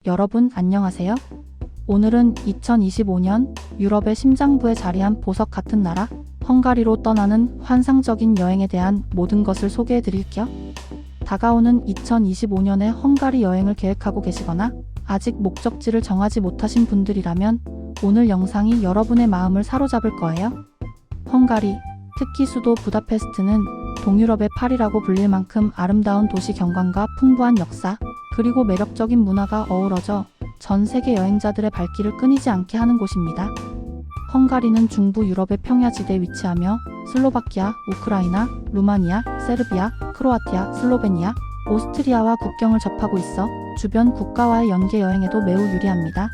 여러분 안녕하세요. 오늘은 2025년 유럽의 심장부에 자리한 보석 같은 나라 헝가리로 떠나는 환상적인 여행에 대한 모든 것을 소개해 드릴게요. 다가오는 2025년에 헝가리 여행을 계획하고 계시거나 아직 목적지를 정하지 못하신 분들이라면 오늘 영상이 여러분의 마음을 사로잡을 거예요. 헝가리, 특히 수도 부다페스트는 동유럽의 파리라고 불릴 만큼 아름다운 도시 경관과 풍부한 역사, 그리고 매력적인 문화가 어우러져 전 세계 여행자들의 발길을 끊이지 않게 하는 곳입니다. 헝가리는 중부 유럽의 평야지대에 위치하며 슬로바키아, 우크라이나, 루마니아, 세르비아, 크로아티아, 슬로베니아, 오스트리아와 국경을 접하고 있어 주변 국가와의 연계 여행에도 매우 유리합니다.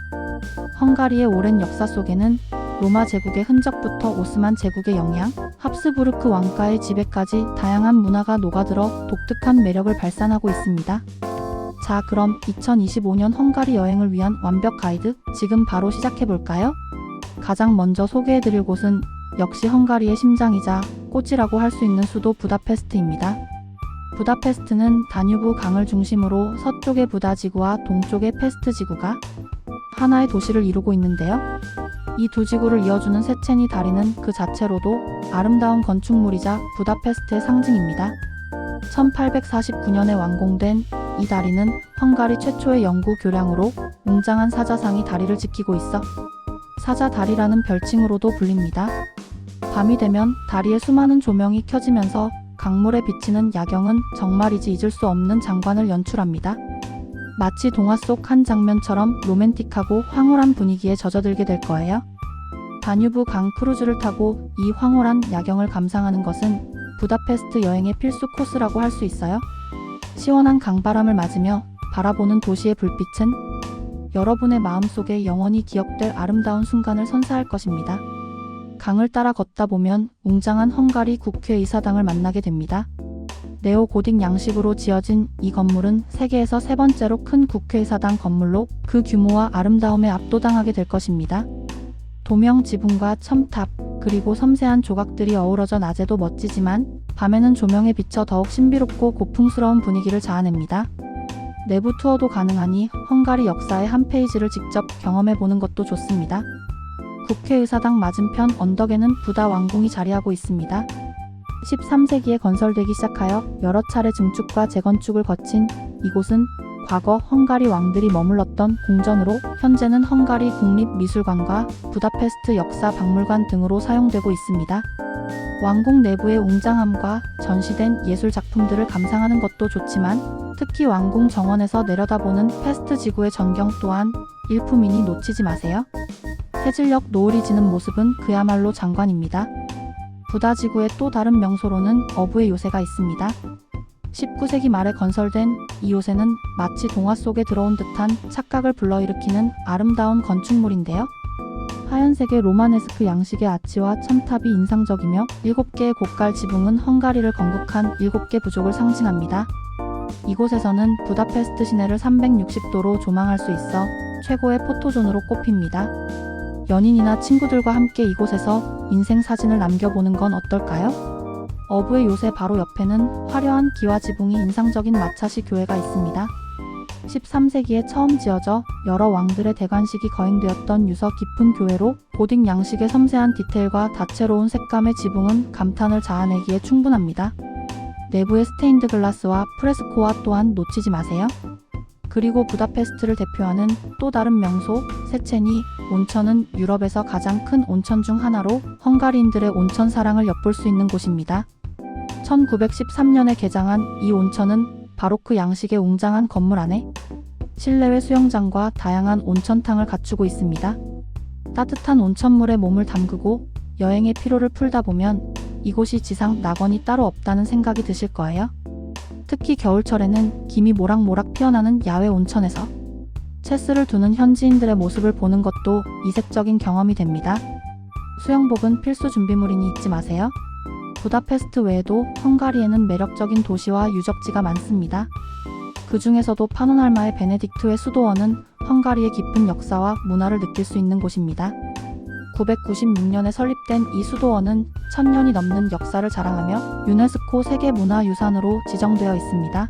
헝가리의 오랜 역사 속에는 로마 제국의 흔적부터 오스만 제국의 영향, 합스부르크 왕가의 지배까지 다양한 문화가 녹아들어 독특한 매력을 발산하고 있습니다. 자, 그럼 2025년 헝가리 여행을 위한 완벽 가이드 지금 바로 시작해볼까요? 가장 먼저 소개해드릴 곳은 역시 헝가리의 심장이자 꽃이라고 할 수 있는 수도 부다페스트입니다. 부다페스트는 다뉴브 강을 중심으로 서쪽의 부다 지구와 동쪽의 페스트 지구가 하나의 도시를 이루고 있는데요. 이 두 지구를 이어주는 세체니 다리는 그 자체로도 아름다운 건축물이자 부다페스트의 상징입니다. 1849년에 완공된 이 다리는 헝가리 최초의 영구 교량으로 웅장한 사자상이 다리를 지키고 있어 사자 다리라는 별칭으로도 불립니다. 밤이 되면 다리에 수많은 조명이 켜지면서 강물에 비치는 야경은 정말이지 잊을 수 없는 장관을 연출합니다. 마치 동화 속 한 장면처럼 로맨틱하고 황홀한 분위기에 젖어들게 될 거예요. 다뉴브 강 크루즈를 타고 이 황홀한 야경을 감상하는 것은 부다페스트 여행의 필수 코스라고 할 수 있어요. 시원한 강바람을 맞으며 바라보는 도시의 불빛은 여러분의 마음속에 영원히 기억될 아름다운 순간을 선사할 것입니다. 강을 따라 걷다 보면 웅장한 헝가리 국회의사당을 만나게 됩니다. 네오 고딕 양식으로 지어진 이 건물은 세계에서 세 번째로 큰 국회의사당 건물로 그 규모와 아름다움에 압도당하게 될 것입니다. 도명 지붕과 첨탑, 그리고 섬세한 조각들이 어우러져 낮에도 멋지지만 밤에는 조명에 비쳐 더욱 신비롭고 고풍스러운 분위기를 자아냅니다. 내부 투어도 가능하니 헝가리 역사의 한 페이지를 직접 경험해보는 것도 좋습니다. 국회의사당 맞은편 언덕에는 부다 왕궁이 자리하고 있습니다. 13세기에 건설되기 시작하여 여러 차례 증축과 재건축을 거친 이곳은 과거 헝가리 왕들이 머물렀던 궁전으로 현재는 헝가리 국립미술관과 부다페스트 역사박물관 등으로 사용되고 있습니다. 왕궁 내부의 웅장함과 전시된 예술 작품들을 감상하는 것도 좋지만 특히 왕궁 정원에서 내려다보는 페스트 지구의 전경 또한 일품이니 놓치지 마세요. 해질녘 노을이 지는 모습은 그야말로 장관입니다. 부다 지구의 또 다른 명소로는 어부의 요새가 있습니다. 19세기 말에 건설된 이 요새는 마치 동화 속에 들어온 듯한 착각을 불러일으키는 아름다운 건축물인데요. 하얀색의 로마네스크 양식의 아치와 첨탑이 인상적이며 7개의 고깔 지붕은 헝가리를 건국한 7개 부족을 상징합니다. 이곳에서는 부다페스트 시내를 360도로 조망할 수 있어 최고의 포토존으로 꼽힙니다. 연인이나 친구들과 함께 이곳에서 인생 사진을 남겨보는 건 어떨까요? 어부의 요새 바로 옆에는 화려한 기와 지붕이 인상적인 마차시 교회가 있습니다. 13세기에 처음 지어져 여러 왕들의 대관식이 거행되었던 유서 깊은 교회로 고딕 양식의 섬세한 디테일과 다채로운 색감의 지붕은 감탄을 자아내기에 충분합니다. 내부의 스테인드 글라스와 프레스코와 또한 놓치지 마세요. 그리고 부다페스트를 대표하는 또 다른 명소 세체니 온천은 유럽에서 가장 큰 온천 중 하나로 헝가리인들의 온천 사랑을 엿볼 수 있는 곳입니다. 1913년에 개장한 이 온천은 바로크 양식의 웅장한 건물 안에 실내외 수영장과 다양한 온천탕을 갖추고 있습니다. 따뜻한 온천물에 몸을 담그고 여행의 피로를 풀다 보면 이곳이 지상 낙원이 따로 없다는 생각이 드실 거예요. 특히 겨울철에는 김이 모락모락 피어나는 야외 온천에서 체스를 두는 현지인들의 모습을 보는 것도 이색적인 경험이 됩니다. 수영복은 필수 준비물이니 잊지 마세요. 부다페스트 외에도 헝가리에는 매력적인 도시와 유적지가 많습니다. 그 중에서도 파노날마의 베네딕트의 수도원은 헝가리의 깊은 역사와 문화를 느낄 수 있는 곳입니다. 996년에 설립된 이 수도원은 1000년이 넘는 역사를 자랑하며 유네스코 세계문화유산으로 지정되어 있습니다.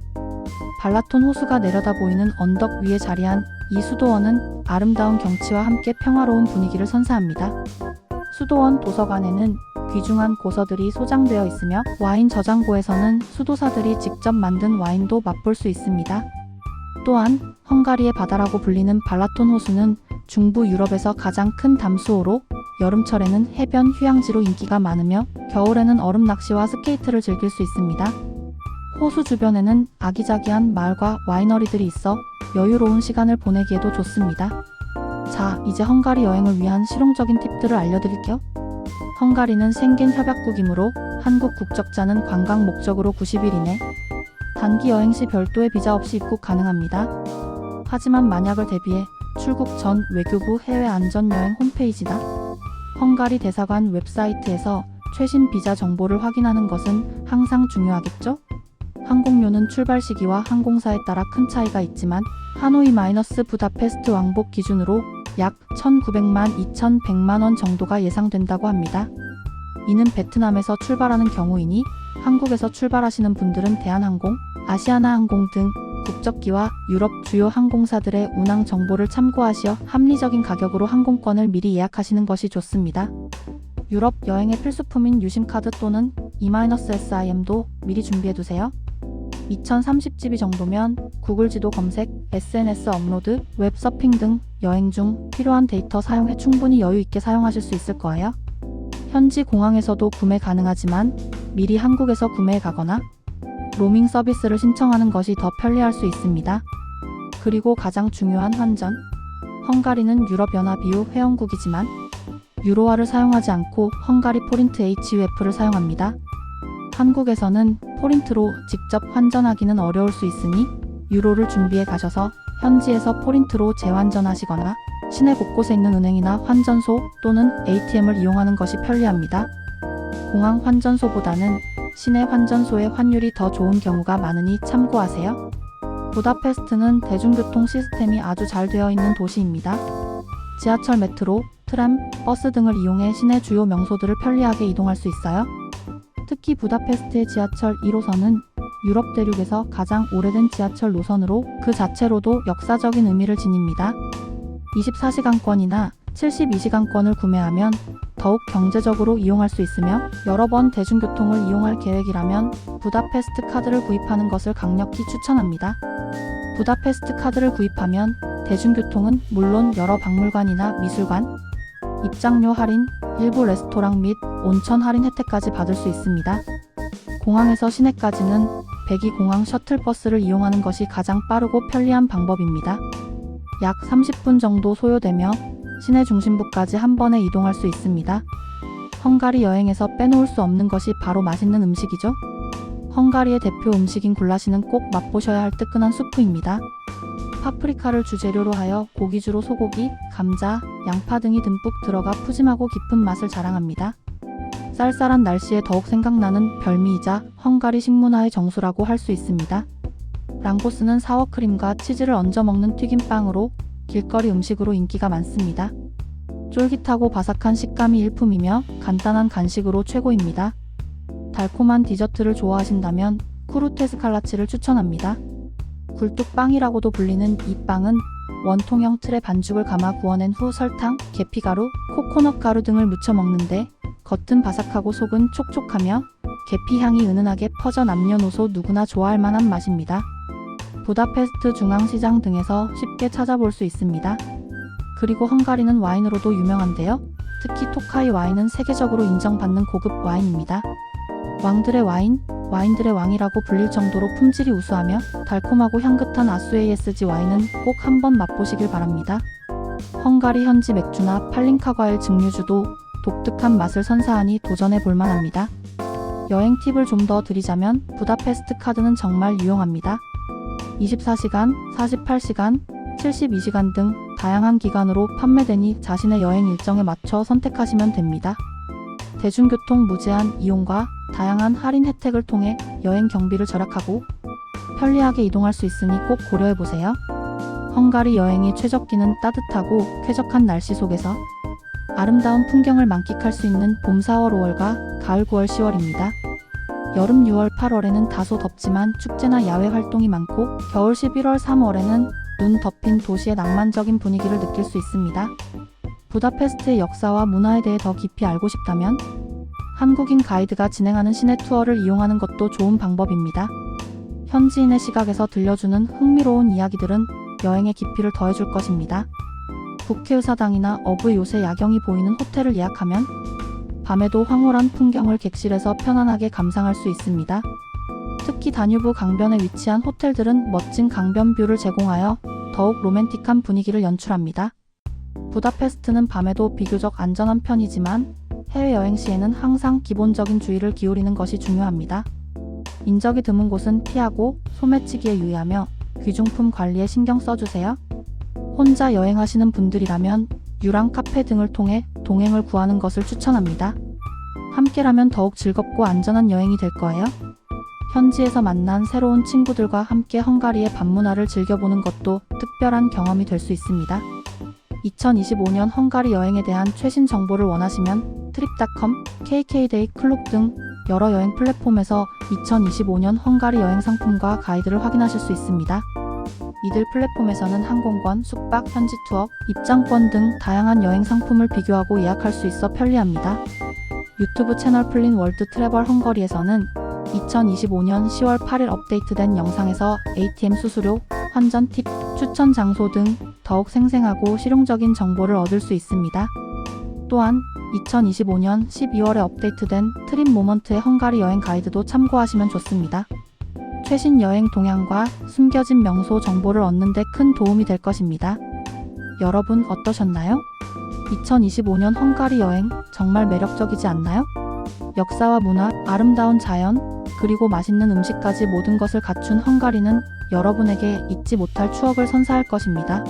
발라톤 호수가 내려다 보이는 언덕 위에 자리한 이 수도원은 아름다운 경치와 함께 평화로운 분위기를 선사합니다. 수도원 도서관에는 귀중한 고서들이 소장되어 있으며 와인 저장고에서는 수도사들이 직접 만든 와인도 맛볼 수 있습니다. 또한 헝가리의 바다라고 불리는 발라톤 호수는 중부 유럽에서 가장 큰 담수호로 여름철에는 해변 휴양지로 인기가 많으며 겨울에는 얼음 낚시와 스케이트를 즐길 수 있습니다. 호수 주변에는 아기자기한 마을과 와이너리들이 있어 여유로운 시간을 보내기에도 좋습니다. 자, 이제 헝가리 여행을 위한 실용적인 팁들을 알려드릴게요. 헝가리는 생겐 협약국이므로 한국 국적자는 관광 목적으로 90일 이내, 단기 여행 시 별도의 비자 없이 입국 가능합니다. 하지만 만약을 대비해 출국 전 외교부 해외 안전여행 홈페이지나 헝가리 대사관 웹사이트에서 최신 비자 정보를 확인하는 것은 항상 중요하겠죠? 항공료는 출발 시기와 항공사에 따라 큰 차이가 있지만 하노이-부다페스트 왕복 기준으로 약 1,900만 2,100만 원 정도가 예상된다고 합니다. 이는 베트남에서 출발하는 경우이니 한국에서 출발하시는 분들은 대한항공, 아시아나항공 등 국적기와 유럽 주요 항공사들의 운항 정보를 참고하시어 합리적인 가격으로 항공권을 미리 예약하시는 것이 좋습니다. 유럽 여행의 필수품인 유심카드 또는 E-SIM도 미리 준비해두세요. 2030GB 정도면 구글 지도 검색, SNS 업로드, 웹서핑 등 여행 중 필요한 데이터 사용에 충분히 여유 있게 사용하실 수 있을 거예요. 현지 공항에서도 구매 가능하지만 미리 한국에서 구매해 가거나 로밍 서비스를 신청하는 것이 더 편리할 수 있습니다. 그리고 가장 중요한 환전. 헝가리는 유럽연합 EU 회원국이지만 유로화를 사용하지 않고 헝가리 포린트 HUF를 사용합니다. 한국에서는 포린트로 직접 환전하기는 어려울 수 있으니 유로를 준비해 가셔서 현지에서 포린트로 재환전하시거나 시내 곳곳에 있는 은행이나 환전소 또는 ATM을 이용하는 것이 편리합니다. 공항 환전소보다는 시내 환전소의 환율이 더 좋은 경우가 많으니 참고하세요. 부다페스트는 대중교통 시스템이 아주 잘 되어 있는 도시입니다. 지하철, 메트로, 트램, 버스 등을 이용해 시내 주요 명소들을 편리하게 이동할 수 있어요. 특히 부다페스트의 지하철 1호선은 유럽 대륙에서 가장 오래된 지하철 노선으로 그 자체로도 역사적인 의미를 지닙니다. 24시간권이나 72시간권을 구매하면 더욱 경제적으로 이용할 수 있으며 여러 번 대중교통을 이용할 계획이라면 부다페스트 카드를 구입하는 것을 강력히 추천합니다. 부다페스트 카드를 구입하면 대중교통은 물론 여러 박물관이나 미술관, 입장료 할인, 일부 레스토랑 및 온천 할인 혜택까지 받을 수 있습니다. 공항에서 시내까지는 배기공항 셔틀버스를 이용하는 것이 가장 빠르고 편리한 방법입니다. 약 30분 정도 소요되며 시내 중심부까지 한 번에 이동할 수 있습니다. 헝가리 여행에서 빼놓을 수 없는 것이 바로 맛있는 음식이죠. 헝가리의 대표 음식인 굴라시는 꼭 맛보셔야 할 뜨끈한 수프입니다. 파프리카를 주재료로 하여 고기주로 소고기, 감자, 양파 등이 듬뿍 들어가 푸짐하고 깊은 맛을 자랑합니다. 쌀쌀한 날씨에 더욱 생각나는 별미이자 헝가리 식문화의 정수라고 할 수 있습니다. 랑고스는 사워크림과 치즈를 얹어 먹는 튀김빵으로 길거리 음식으로 인기가 많습니다. 쫄깃하고 바삭한 식감이 일품이며 간단한 간식으로 최고입니다. 달콤한 디저트를 좋아하신다면 쿠루테스칼라치를 추천합니다. 굴뚝빵이라고도 불리는 이 빵은 원통형 틀에 반죽을 감아 구워낸 후 설탕, 계피가루, 코코넛 가루 등을 묻혀 먹는데 겉은 바삭하고 속은 촉촉하며 계피 향이 은은하게 퍼져 남녀노소 누구나 좋아할 만한 맛입니다. 부다페스트 중앙시장 등에서 쉽게 찾아볼 수 있습니다. 그리고 헝가리는 와인으로도 유명한데요. 특히 토카이 와인은 세계적으로 인정받는 고급 와인입니다. 왕들의 와인, 와인들의 왕이라고 불릴 정도로 품질이 우수하며 달콤하고 향긋한 아수에이에스지 와인은 꼭 한번 맛보시길 바랍니다. 헝가리 현지 맥주나 팔링카 과일 증류주도 독특한 맛을 선사하니 도전해 볼 만합니다. 여행 팁을 좀 더 드리자면 부다페스트 카드는 정말 유용합니다. 24시간, 48시간, 72시간 등 다양한 기간으로 판매되니 자신의 여행 일정에 맞춰 선택하시면 됩니다. 대중교통 무제한 이용과 다양한 할인 혜택을 통해 여행 경비를 절약하고 편리하게 이동할 수 있으니 꼭 고려해보세요. 헝가리 여행의 최적기는 따뜻하고 쾌적한 날씨 속에서 아름다운 풍경을 만끽할 수 있는 봄 4월 5월과 가을 9월 10월입니다. 여름 6월 8월에는 다소 덥지만 축제나 야외 활동이 많고 겨울 11월 3월에는 눈 덮인 도시의 낭만적인 분위기를 느낄 수 있습니다. 부다페스트의 역사와 문화에 대해 더 깊이 알고 싶다면 한국인 가이드가 진행하는 시내 투어를 이용하는 것도 좋은 방법입니다. 현지인의 시각에서 들려주는 흥미로운 이야기들은 여행의 깊이를 더해줄 것입니다. 국회의사당이나 어부의 요새 야경이 보이는 호텔을 예약하면 밤에도 황홀한 풍경을 객실에서 편안하게 감상할 수 있습니다. 특히 다뉴브 강변에 위치한 호텔들은 멋진 강변 뷰를 제공하여 더욱 로맨틱한 분위기를 연출합니다. 부다페스트는 밤에도 비교적 안전한 편이지만 해외여행 시에는 항상 기본적인 주의를 기울이는 것이 중요합니다. 인적이 드문 곳은 피하고 소매치기에 유의하며 귀중품 관리에 신경 써주세요. 혼자 여행하시는 분들이라면 유랑 카페 등을 통해 동행을 구하는 것을 추천합니다. 함께라면 더욱 즐겁고 안전한 여행이 될 거예요. 현지에서 만난 새로운 친구들과 함께 헝가리의 밤문화를 즐겨보는 것도 특별한 경험이 될 수 있습니다. 2025년 헝가리 여행에 대한 최신 정보를 원하시면 트립닷컴, KK데이 클록 등 여러 여행 플랫폼에서 2025년 헝가리 여행 상품과 가이드를 확인하실 수 있습니다. 이들 플랫폼에서는 항공권, 숙박, 현지 투어, 입장권 등 다양한 여행 상품을 비교하고 예약할 수 있어 편리합니다. 유튜브 채널 플린 월드 트래벌 헝거리에서는 2025년 10월 8일 업데이트된 영상에서 ATM 수수료, 환전 팁, 추천 장소 등 더욱 생생하고 실용적인 정보를 얻을 수 있습니다. 또한 2025년 12월에 업데이트된 트립 모먼트의 헝가리 여행 가이드도 참고하시면 좋습니다. 최신 여행 동향과 숨겨진 명소 정보를 얻는 데 큰 도움이 될 것입니다. 여러분 어떠셨나요? 2025년 헝가리 여행 정말 매력적이지 않나요? 역사와 문화, 아름다운 자연, 그리고 맛있는 음식까지 모든 것을 갖춘 헝가리는 여러분에게 잊지 못할 추억을 선사할 것입니다.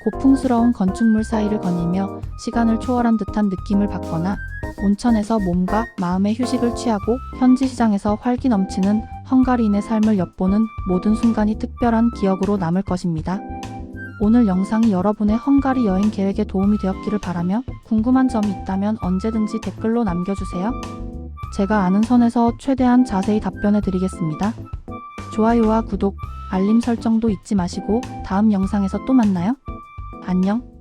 고풍스러운 건축물 사이를 거닐며 시간을 초월한 듯한 느낌을 받거나 온천에서 몸과 마음의 휴식을 취하고 현지 시장에서 활기 넘치는 헝가리인의 삶을 엿보는 모든 순간이 특별한 기억으로 남을 것입니다. 오늘 영상이 여러분의 헝가리 여행 계획에 도움이 되었기를 바라며 궁금한 점이 있다면 언제든지 댓글로 남겨주세요. 제가 아는 선에서 최대한 자세히 답변해 드리겠습니다. 좋아요와 구독, 알림 설정도 잊지 마시고 다음 영상에서 또 만나요. 안녕.